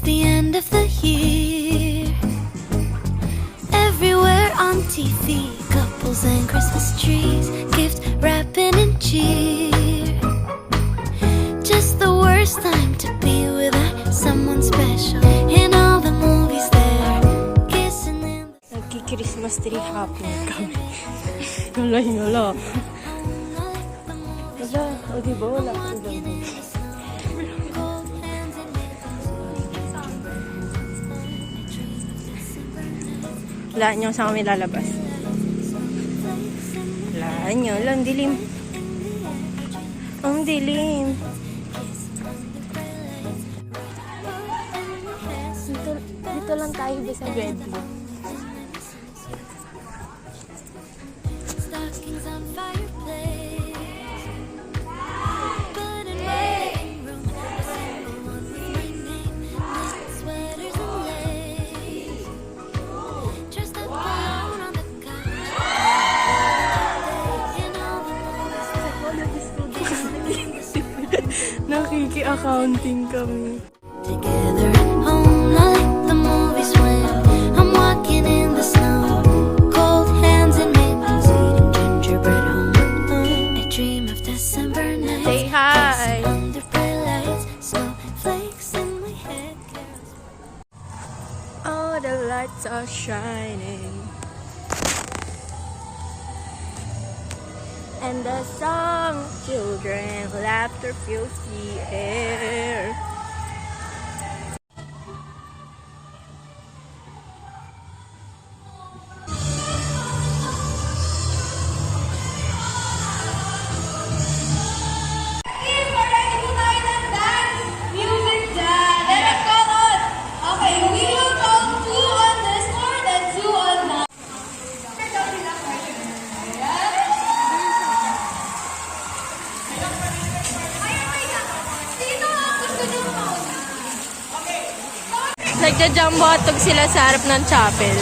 the end of the year. Everywhere on TV, couples and Christmas trees, gift wrapping and cheer. Just the worst time to be without someone special. In all the movies there, kissing in the... Nagki-Christmas tree hopping kami. Wala. O diba? Wala ko lang. Wala nyo, saan kami lalabas? Wala nyo, lang dilim. Ang dilim. Dito lang tayo sa bedroom. Nakiki-accounting kami. Together at home, not like the movies when I'm walking in the snow. Cold hands and maidens eating gingerbread home alone. I dream of December nights. Say hi! Under bright lights, snowflakes in my head. All the lights are shining. And the song, children, laughter fills the air. Nagja-jumbo hotdog sila sa harap ng chapel.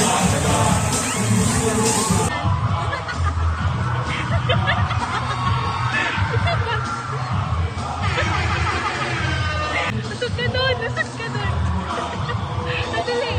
Nasot ka doon! Nadali!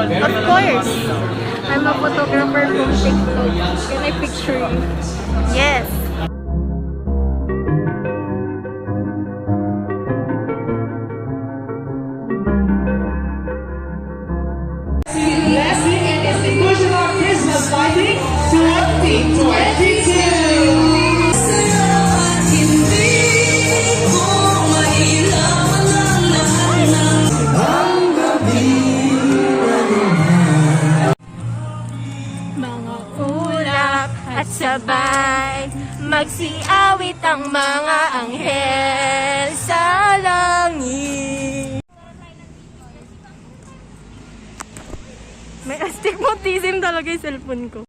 Of course. I'm a photographer from TikTok. Can I picture you? Yes. Blessing and institutional Christmas lighting 2022. Mga ulap at sabay, magsiawit ang mga anghel sa langit. May astigmatism talaga yung cellphone ko.